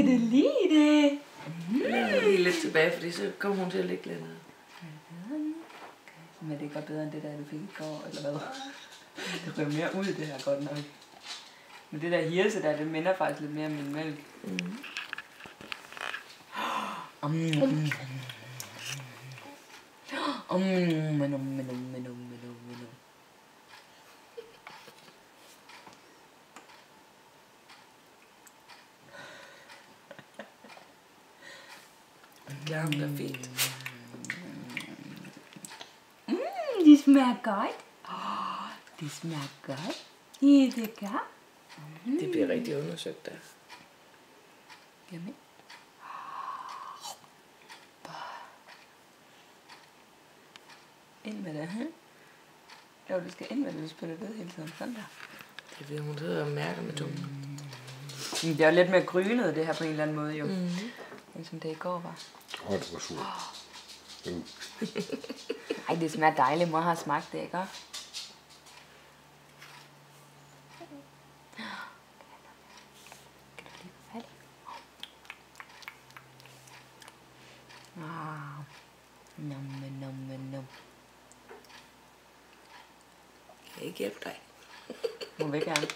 Kan du lide det? Lige lidt tilbage, fordi så kommer hun til at ligge lidt ned. Men det er godt bedre end det der, du fik i går, eller hvad? Det rører mere ud, det her godt nok. Men det der hirse der, det minder faktisk lidt mere om min mælk. Klar, hun er fint. Det smager godt. Det smager godt. Ja, det gør. Det bliver rigtig undersøgt der. Jamen. Ind med det, hm? Jo, du skal ind med det, du spiller ved hele tiden. Sådan der. Det bliver hun sidder og mærker med tungen. Det er jo lidt mere grynet, det her på en eller anden måde, jo. End som det i går var. Det var surt. Ej, det smager dejligt. Mor har smagt det, ikke? Nom. Kan jeg ikke hjælpe dig? Hun vil gerne.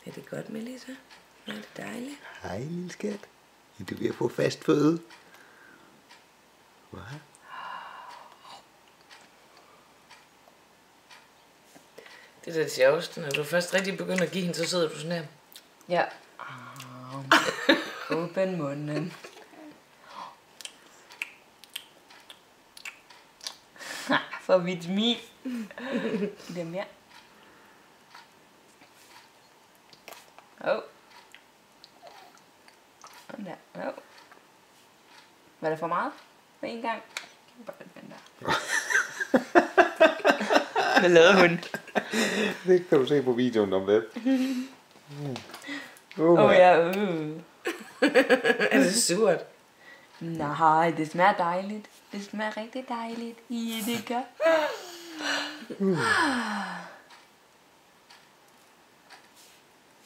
Er det godt, Melissa? Er det dejligt? Hej, lille skat. Er du ved at få fast føde? Hvad? Det er det sjoveste. Når du først rigtig begynder at give hende, så sidder du sådan her. Ja. Åbn munden. For vitamin. Det er mere. Sådan der. Var det for meget? For en gang? Bare lidt mindre. Hvad lavede hun? Det kan du se på videoen om web. Ja. Er det surt? Nej, det smager dejligt. Det smager rigtig dejligt. Ja, det gør.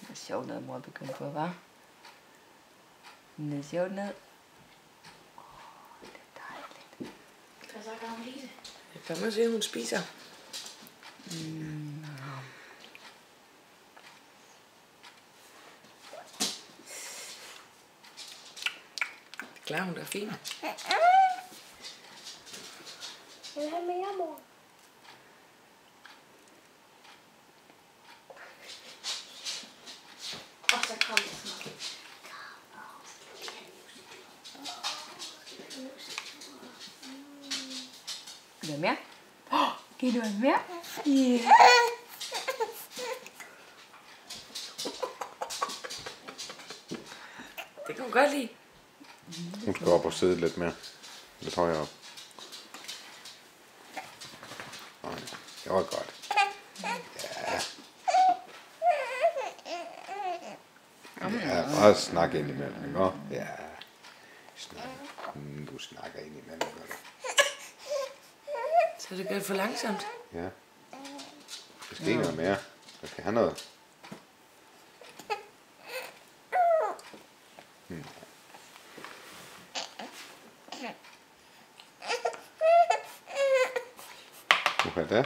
Det er sjovt noget, mor begyndte på, hva'? Det er sjovt noget. Det er dejligt. Hvad så gør hun lide det? Jeg kan man se, at hun spiser. Det klarer hun da fint. Jeg vil have mere, mor. Og så kommer jeg sådan. Vil du have mere? Kan du have mere? Ja. Det kan hun godt lide. Hun skal op og sidde lidt mere. Lidt højere op. Nej, det var godt. Ja, bare snak ind imellem, ikke? Ja. Du snakker ind imellem, gør du. Så det gør det for langsomt. Ja. Der skal ikke noget mere. Der skal have noget. Hvad er det?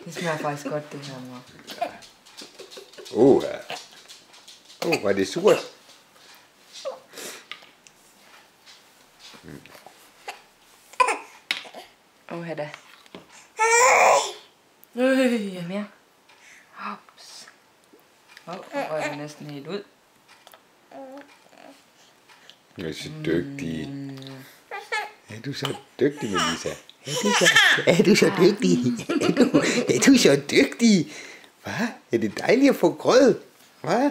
Det smager faktisk godt, det her, mor. Hvor er det surt. Da. Ja. Mere. Hops. Nu rører det næsten helt ud. Du er så dygtig. Er du så dygtig, Melissa? Er du så dygtig? Er du så dygtig? Hvad? Er det dejligt at få grød? Hvad?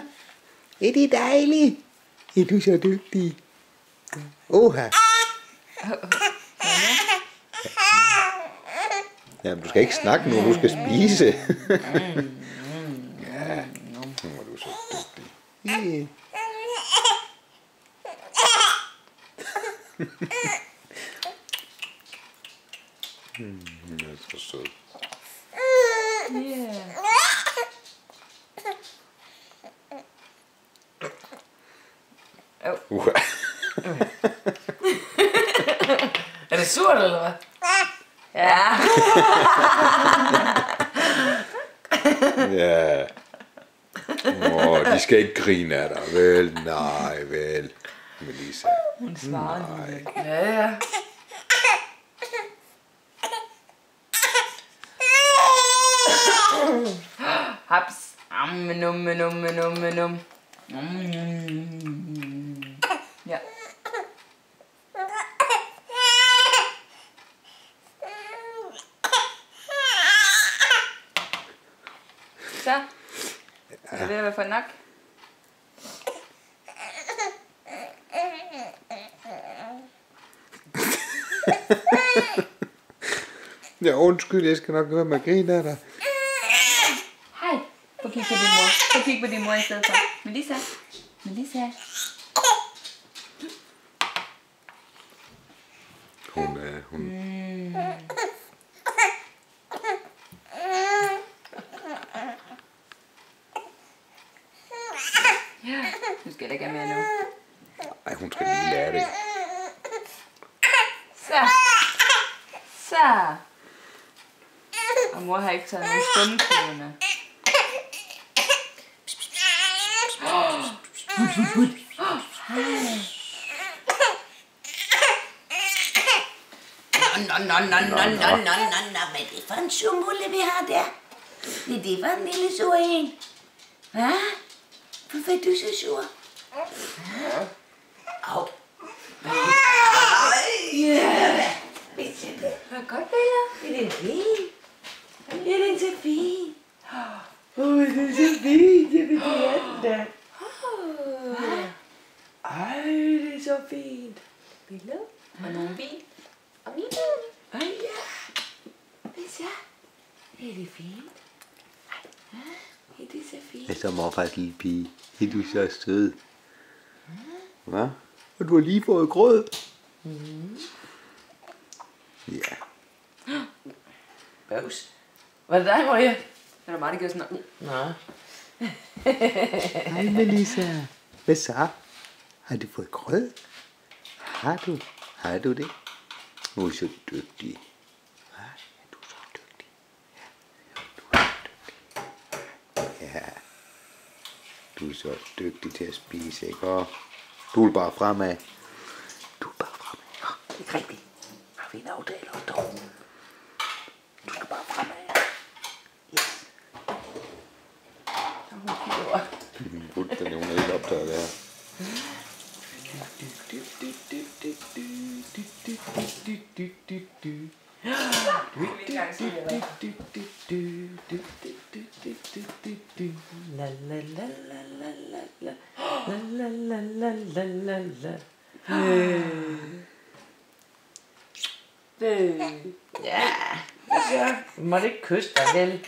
Er det dejligt? Er du så dygtig? Oha. Jamen, du skal ikke snakke nu, du skal spise. Ja, nu må du Yeah. Det er så sød. Yeah. Er det surt, eller hvad? Ja. Ja. De skal ikke grine af dig, vel? Nej, vel. Melissa. Hun svarer lige lidt. Ja. Haps. Num. Ja. Så. Er det ved at være for nok? Ja, undskyld, jeg skal nok høre med at grine af dig. Hej. Prøv at kigge på din mor. Prøv at kigge på din mor i stedet for. Melissa. Hun Du skal ikke have mere nu. Ej, hun skal lige lære det. Så. Og mor har ikke taget nogen skumkugerne. Nå, hvad er det for en surmulle, vi har der? Det var en lille sur en. Hvad? Hvorfor er du så sur? Au. Hvad godt, Bella? Det er fint. Det er så fint. Det er så fint, jeg vil da. Ej, det er så fint. Bella? Og nogen vin? Og min Ej, ja. Hvad så? Er det fint? Er det så fint? Jeg er så morfars lille pige. Er du så sød? Hvad? Og du har lige fået grød. Ja. Bøvs. Var det dig, Maria? Er der meget, der gør sådan noget? Nå. Hej Melissa. Hvad så? Har du fået grød? Har du det? Du er så dygtig. Ja, du er så dygtig. Ja, du er så dygtig til at spise, ikke? Og du er bare fremad. Ja, det er rigtigt. Har vi en aftale også, dog? Du skal bare fremad. Yes. Så hun kigger over. Den er hun helt optaget der. La la la la la la la la la la la la la. Ja. Hvad så? Du måtte ikke kysse dig, vel?